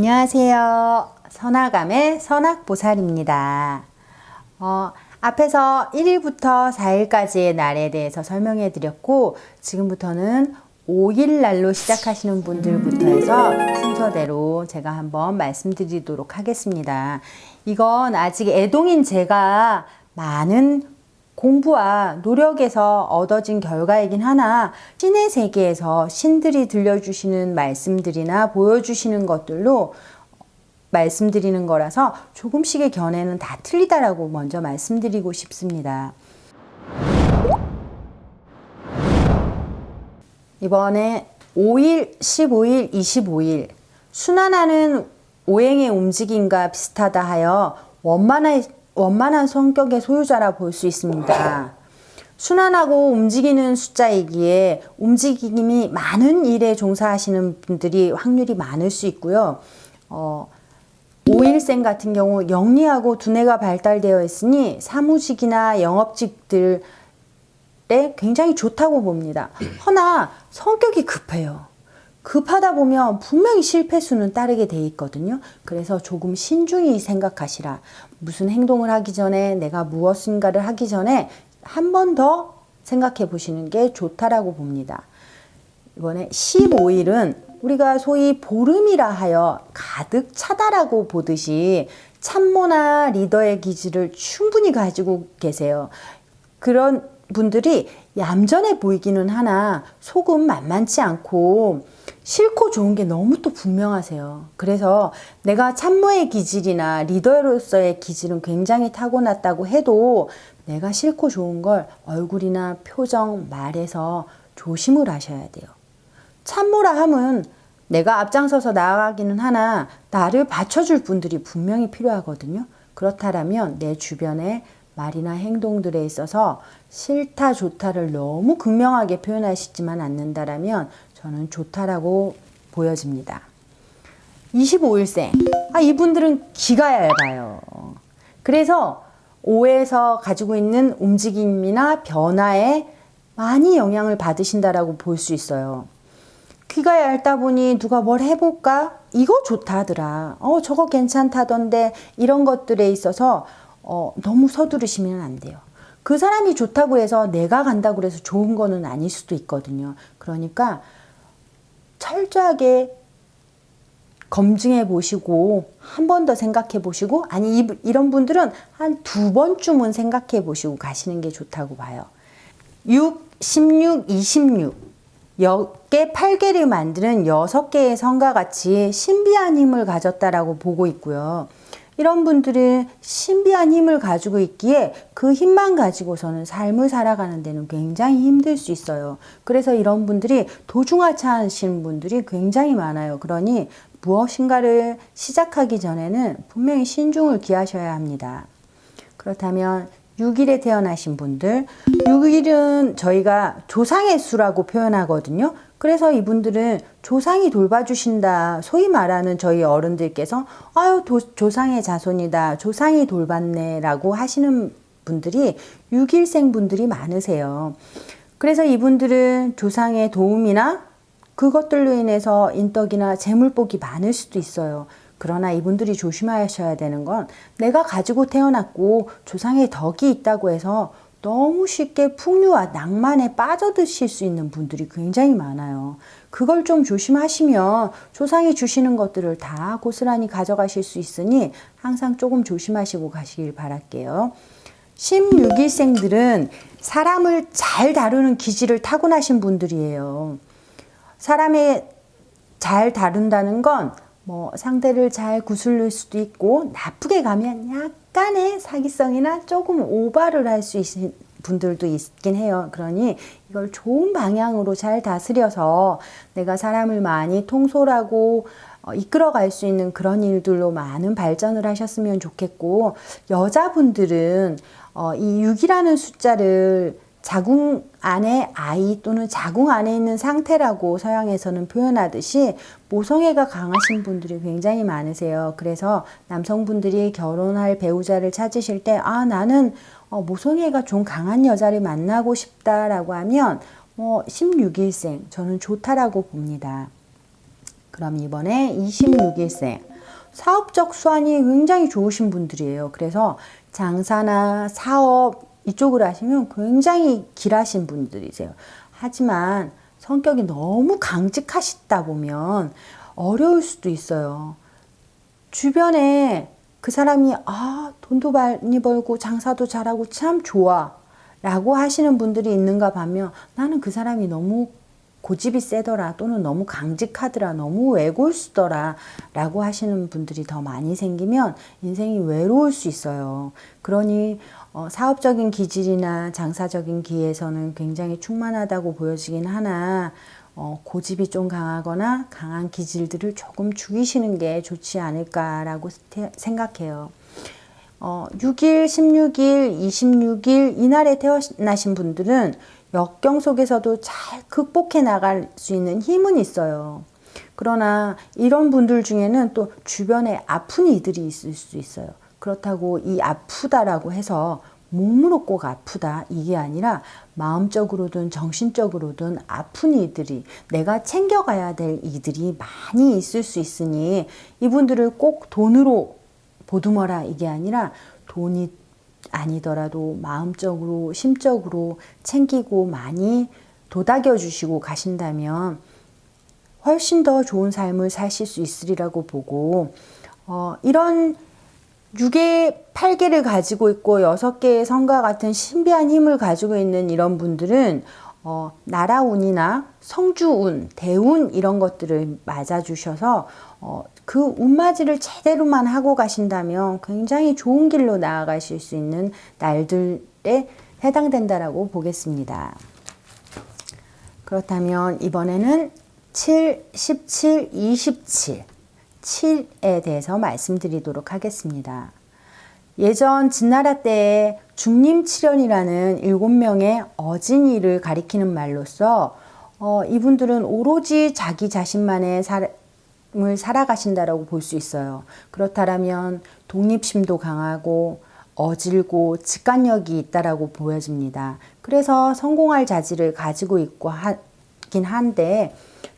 안녕하세요. 선화감의 선악보살입니다. 앞에서 1일부터 4일까지의 날에 대해서 설명해 드렸고, 지금부터는 5일 날로 시작하시는 분들부터 해서 순서대로 제가 한번 말씀드리도록 하겠습니다. 이건 아직 애동인 제가 많은 공부와 노력에서 얻어진 결과이긴 하나, 신의 세계에서 신들이 들려주시는 말씀들이나 보여주시는 것들로 말씀드리는 거라서 조금씩의 견해는 다 틀리다라고 먼저 말씀드리고 싶습니다. 이번에 5일, 15일, 25일 순환하는 오행의 움직임과 비슷하다 하여 원만한 성격의 소유자라 볼 수 있습니다. 순환하고 움직이는 숫자이기에 움직임이 많은 일에 종사하시는 분들이 확률이 많을 수 있고요. 5일생 같은 경우 영리하고 두뇌가 발달되어 있으니 사무직이나 영업직들에 굉장히 좋다고 봅니다. 허나 성격이 급해요. 급하다 보면 분명히 실패수는 따르게 돼 있거든요. 그래서 조금 신중히 생각하시라. 무슨 행동을 하기 전에, 내가 무엇인가를 하기 전에 한 번 더 생각해 보시는 게 좋다라고 봅니다. 이번에 15일은 우리가 소위 보름이라 하여 가득 차다라고 보듯이 참모나 리더의 기질을 충분히 가지고 계세요. 그런 분들이 얌전해 보이기는 하나 속은 만만치 않고 싫고 좋은 게 너무 또 분명하세요. 그래서 내가 참모의 기질이나 리더로서의 기질은 굉장히 타고났다고 해도 내가 싫고 좋은 걸 얼굴이나 표정, 말에서 조심을 하셔야 돼요. 참모라 함은 내가 앞장서서 나아가기는 하나 나를 받쳐줄 분들이 분명히 필요하거든요. 그렇다면 내 주변에 말이나 행동들에 있어서 싫다 좋다를 너무 극명하게 표현하시지만 않는다라면 저는 좋다라고 보여집니다. 25일생 이분들은 기가 얇아요. 그래서 5에서 가지고 있는 움직임이나 변화에 많이 영향을 받으신다라고 볼 수 있어요. 귀가 얇다 보니 누가 뭘 해볼까? 이거 좋다더라. 저거 괜찮다던데 이런 것들에 있어서 너무 서두르시면 안 돼요. 그 사람이 좋다고 해서 내가 간다고 해서 좋은 거는 아닐 수도 있거든요. 그러니까 철저하게 검증해 보시고 한 번 더 생각해 보시고 이런 분들은 한 2번쯤은 생각해 보시고 가시는 게 좋다고 봐요. 6, 16, 26 10개, 8개를 만드는 6개의 성과 같이 신비한 힘을 가졌다라고 보고 있고요. 이런 분들은 신비한 힘을 가지고 있기에 그 힘만 가지고서는 삶을 살아가는 데는 굉장히 힘들 수 있어요. 그래서 이런 분들이 도중하차하시는 분들이 굉장히 많아요. 그러니 무엇인가를 시작하기 전에는 분명히 신중을 기하셔야 합니다. 그렇다면 6일에 태어나신 분들, 6일은 저희가 조상의 수라고 표현하거든요. 그래서 이분들은 조상이 돌봐주신다. 소위 말하는 저희 어른들께서 조상의 자손이다. 조상이 돌봤네 라고 하시는 분들이 6일생 분들이 많으세요. 그래서 이분들은 조상의 도움이나 그것들로 인해서 인덕이나 재물복이 많을 수도 있어요. 그러나 이분들이 조심하셔야 되는 건 내가 가지고 태어났고 조상의 덕이 있다고 해서 너무 쉽게 풍류와 낭만에 빠져드실 수 있는 분들이 굉장히 많아요. 그걸 좀 조심하시면 조상이 주시는 것들을 다 고스란히 가져가실 수 있으니 항상 조금 조심하시고 가시길 바랄게요. 16일생들은 사람을 잘 다루는 기질을 타고나신 분들이에요. 사람을 잘 다룬다는 건 상대를 잘 구슬릴 수도 있고 나쁘게 가면 약간의 사기성이나 조금 오바를 할 수 있는 분들도 있긴 해요. 그러니 이걸 좋은 방향으로 잘 다스려서 내가 사람을 많이 통솔하고 이끌어갈 수 있는 그런 일들로 많은 발전을 하셨으면 좋겠고, 여자분들은 이 6이라는 숫자를 자궁 안에 아이 또는 자궁 안에 있는 상태라고 서양에서는 표현하듯이 모성애가 강하신 분들이 굉장히 많으세요. 그래서 남성분들이 결혼할 배우자를 찾으실 때 나는 모성애가 좀 강한 여자를 만나고 싶다라고 하면 16일생 저는 좋다라고 봅니다. 그럼 이번에 26일생. 사업적 수완이 굉장히 좋으신 분들이에요. 그래서 장사나 사업 이쪽을 하시면 굉장히 길하신 분들이세요. 하지만 성격이 너무 강직하시다 보면 어려울 수도 있어요. 주변에 그 사람이 돈도 많이 벌고 장사도 잘하고 참 좋아 라고 하시는 분들이 있는가 하면 나는 그 사람이 너무 고집이 세더라, 또는 너무 강직하더라, 너무 외골수더라 라고 하시는 분들이 더 많이 생기면 인생이 외로울 수 있어요. 그러니 사업적인 기질이나 장사적인 기에서는 굉장히 충만하다고 보여지긴 하나 고집이 좀 강하거나 강한 기질들을 조금 죽이시는 게 좋지 않을까라고 생각해요. 6일, 16일, 26일 이날에 태어나신 분들은 역경 속에서도 잘 극복해 나갈 수 있는 힘은 있어요. 그러나 이런 분들 중에는 또 주변에 아픈 이들이 있을 수 있어요. 그렇다고 이 아프다라고 해서 몸으로 꼭 아프다 이게 아니라 마음적으로든 정신적으로든 아픈 이들이, 내가 챙겨가야 될 이들이 많이 있을 수 있으니 이분들을 꼭 돈으로 보듬어라 이게 아니라 돈이 아니더라도 마음적으로 심적으로 챙기고 많이 도닥여 주시고 가신다면 훨씬 더 좋은 삶을 사실 수 있으리라고 보고, 이런 6개, 8개를 가지고 있고 6개의 성과 같은 신비한 힘을 가지고 있는 이런 분들은 나라운이나 성주운, 대운 이런 것들을 맞아주셔서 그 운맞이를 제대로만 하고 가신다면 굉장히 좋은 길로 나아가실 수 있는 날들에 해당된다라고 보겠습니다. 그렇다면 이번에는 7, 17, 27, 7에 대해서 말씀드리도록 하겠습니다. 예전 진나라 때에 중림칠연이라는 7명의 어진이를 가리키는 말로써 이분들은 오로지 자기 자신만의 삶을 살아가신다라고 볼 수 있어요. 그렇다면 독립심도 강하고 어질고 직관력이 있다라고 보여집니다. 그래서 성공할 자질을 가지고 있고 하긴 한데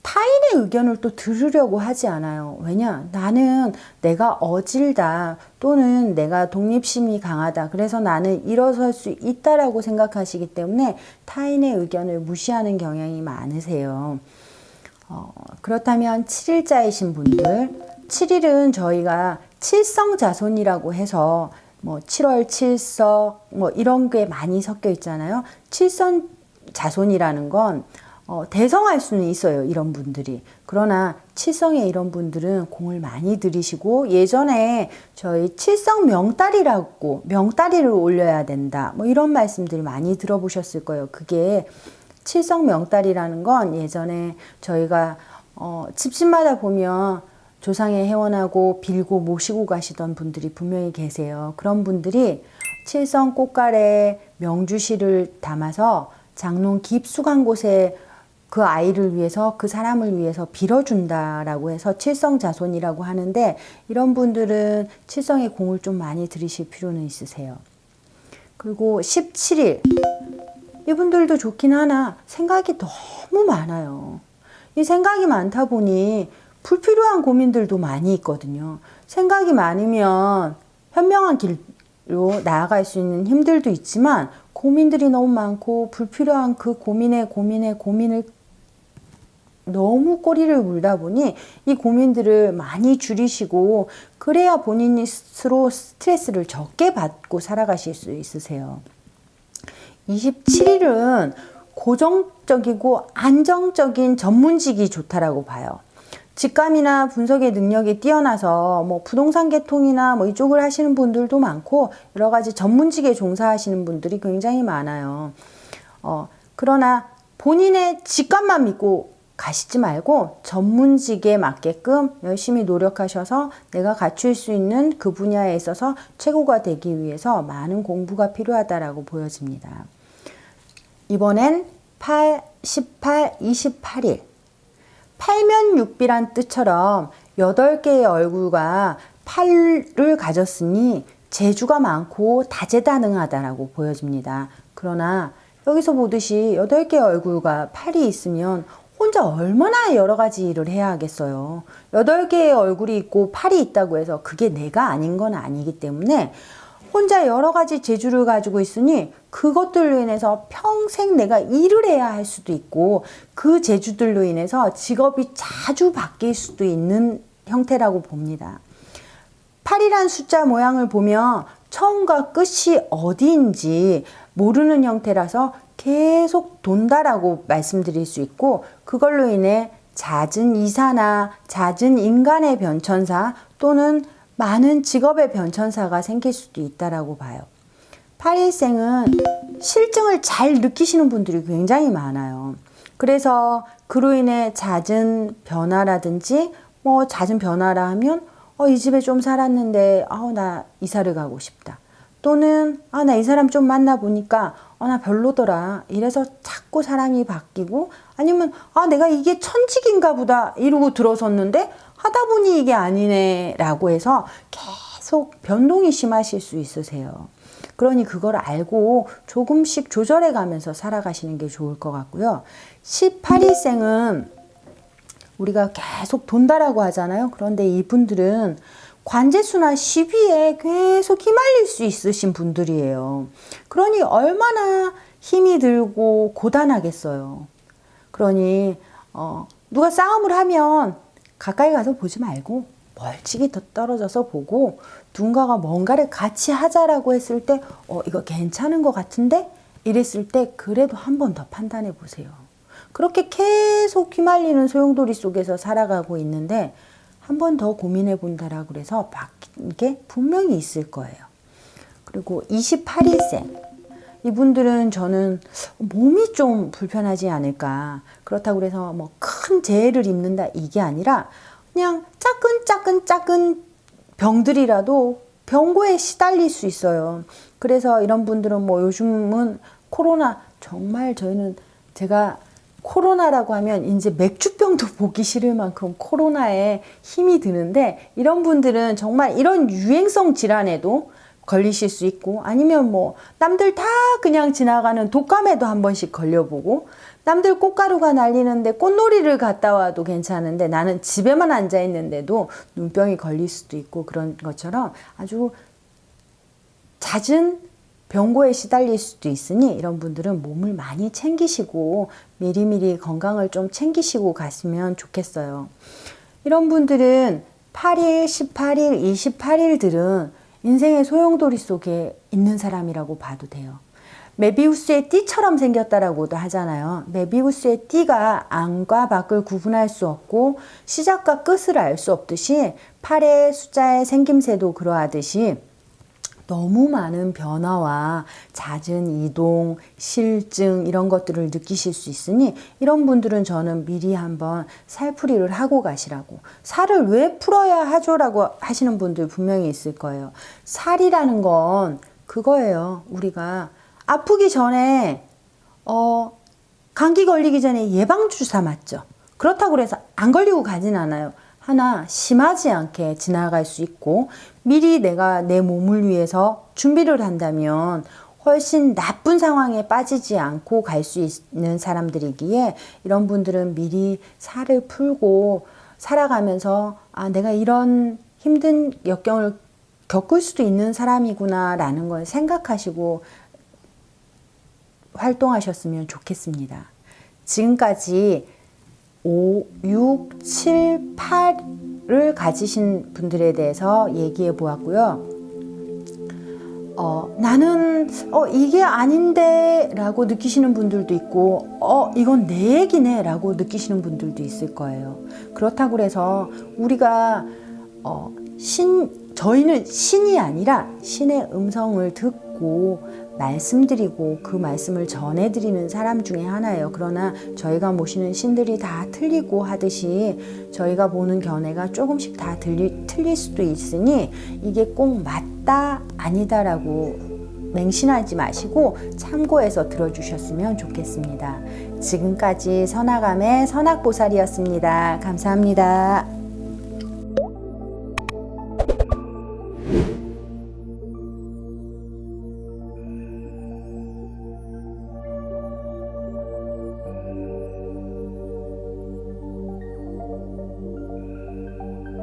타인의 의견을 또 들으려고 하지 않아요. 왜냐? 나는 내가 어질다, 또는 내가 독립심이 강하다, 그래서 나는 일어설 수 있다라고 생각하시기 때문에 타인의 의견을 무시하는 경향이 많으세요. 그렇다면 7일자이신 분들, 7일은 저희가 칠성자손이라고 해서 7월 칠석 이런 게 많이 섞여 있잖아요. 칠성자손이라는 건 대성할 수는 있어요, 이런 분들이. 그러나 칠성의 이런 분들은 공을 많이 들이시고, 예전에 저희 칠성 명다리라고, 명다리를 올려야 된다 이런 말씀들 많이 들어보셨을 거예요. 그게 칠성 명다리라는 건 예전에 저희가 집집마다 보면 조상의 회원하고 빌고 모시고 가시던 분들이 분명히 계세요. 그런 분들이 칠성 꽃갈에 명주실을 담아서 장롱 깊숙한 곳에 그 아이를 위해서, 그 사람을 위해서 빌어준다라고 해서 칠성자손이라고 하는데, 이런 분들은 칠성의 공을 좀 많이 들이실 필요는 있으세요. 그리고 17일 이분들도 좋긴 하나 생각이 너무 많아요. 이 생각이 많다 보니 불필요한 고민들도 많이 있거든요. 생각이 많으면 현명한 길로 나아갈 수 있는 힘들도 있지만, 고민들이 너무 많고 불필요한 그 고민을 너무 꼬리를 물다 보니 이 고민들을 많이 줄이시고, 그래야 본인이 스스로 스트레스를 적게 받고 살아가실 수 있으세요. 27일은 고정적이고 안정적인 전문직이 좋다라고 봐요. 직감이나 분석의 능력이 뛰어나서 부동산 계통이나 이쪽을 하시는 분들도 많고, 여러 가지 전문직에 종사하시는 분들이 굉장히 많아요. 그러나 본인의 직감만 믿고 가시지 말고 전문직에 맞게끔 열심히 노력하셔서 내가 갖출 수 있는 그 분야에 있어서 최고가 되기 위해서 많은 공부가 필요하다라고 보여집니다. 이번엔 8, 18, 28일. 팔면육비란 뜻처럼 8개의 얼굴과 팔을 가졌으니 재주가 많고 다재다능하다라고 보여집니다. 그러나 여기서 보듯이 8개의 얼굴과 팔이 있으면 혼자 얼마나 여러 가지 일을 해야 하겠어요. 8개의 얼굴이 있고 팔이 있다고 해서 그게 내가 아닌 건 아니기 때문에 혼자 여러 가지 재주를 가지고 있으니 그것들로 인해서 평생 내가 일을 해야 할 수도 있고 그 재주들로 인해서 직업이 자주 바뀔 수도 있는 형태라고 봅니다. 8이란 숫자 모양을 보면 처음과 끝이 어디인지 모르는 형태라서 계속 돈다라고 말씀드릴 수 있고 그걸로 인해 잦은 이사나 잦은 인간의 변천사 또는 많은 직업의 변천사가 생길 수도 있다라고 봐요. 8일생은 실증을 잘 느끼시는 분들이 굉장히 많아요. 그래서 그로 인해 잦은 변화라든지 잦은 변화라 하면 이 집에 좀 살았는데 나 이사를 가고 싶다. 또는 나 이 사람 좀 만나보니까 나 별로더라. 이래서 자꾸 사람이 바뀌고 아니면 내가 이게 천직인가 보다 이러고 들어섰는데 하다 보니 이게 아니네 라고 해서 계속 변동이 심하실 수 있으세요. 그러니 그걸 알고 조금씩 조절해 가면서 살아가시는 게 좋을 것 같고요. 18일생은 우리가 계속 돈다라고 하잖아요. 그런데 이분들은 관제수나 시비에 계속 휘말릴 수 있으신 분들이에요. 그러니 얼마나 힘이 들고 고단하겠어요. 그러니 누가 싸움을 하면 가까이 가서 보지 말고 멀찍이 더 떨어져서 보고 누군가가 뭔가를 같이 하자라고 했을 때 이거 괜찮은 것 같은데? 이랬을 때 그래도 한 번 더 판단해 보세요. 그렇게 계속 휘말리는 소용돌이 속에서 살아가고 있는데 한 번 더 고민해 본다라고 그래서 바뀐 게 분명히 있을 거예요. 그리고 28일생 이분들은 저는 몸이 좀 불편하지 않을까. 그렇다고 그래서 큰 재해를 입는다 이게 아니라 그냥 작은 병들이라도 병고에 시달릴 수 있어요. 그래서 이런 분들은 요즘은 코로나 정말 제가 코로나라고 하면 이제 맥주병도 보기 싫을 만큼 코로나에 힘이 드는데 이런 분들은 정말 이런 유행성 질환에도 걸리실 수 있고 아니면 남들 다 그냥 지나가는 독감에도 한 번씩 걸려보고 남들 꽃가루가 날리는데 꽃놀이를 갔다 와도 괜찮은데 나는 집에만 앉아 있는데도 눈병이 걸릴 수도 있고 그런 것처럼 아주 잦은 병고에 시달릴 수도 있으니 이런 분들은 몸을 많이 챙기시고 미리미리 건강을 좀 챙기시고 가시면 좋겠어요. 이런 분들은 8일, 18일, 28일들은 인생의 소용돌이 속에 있는 사람이라고 봐도 돼요. 메비우스의 띠처럼 생겼다라고도 하잖아요. 메비우스의 띠가 안과 밖을 구분할 수 없고 시작과 끝을 알 수 없듯이 8의 숫자의 생김새도 그러하듯이 너무 많은 변화와 잦은 이동, 실증 이런 것들을 느끼실 수 있으니 이런 분들은 저는 미리 한번 살풀이를 하고 가시라고. 살을 왜 풀어야 하죠라고 하시는 분들 분명히 있을 거예요. 살이라는 건 그거예요. 우리가 아프기 전에 감기 걸리기 전에 예방주사 맞죠. 그렇다고 해서 안 걸리고 가진 않아요. 하나 심하지 않게 지나갈 수 있고 미리 내가 내 몸을 위해서 준비를 한다면 훨씬 나쁜 상황에 빠지지 않고 갈 수 있는 사람들이기에 이런 분들은 미리 살을 풀고 살아가면서 내가 이런 힘든 역경을 겪을 수도 있는 사람이구나 라는 걸 생각하시고 활동하셨으면 좋겠습니다. 지금까지 5, 6, 7, 8을 가지신 분들에 대해서 얘기해 보았고요. 나는 이게 아닌데 라고 느끼시는 분들도 있고 이건 내 얘기네 라고 느끼시는 분들도 있을 거예요. 그렇다고 해서 우리가 저희는 신이 아니라 신의 음성을 듣고 말씀드리고 그 말씀을 전해드리는 사람 중에 하나예요. 그러나 저희가 모시는 신들이 다 틀리고 하듯이 저희가 보는 견해가 조금씩 다 틀릴 수도 있으니 이게 꼭 맞다 아니다라고 맹신하지 마시고 참고해서 들어주셨으면 좋겠습니다. 지금까지 선악감의 선악보살이었습니다. 감사합니다.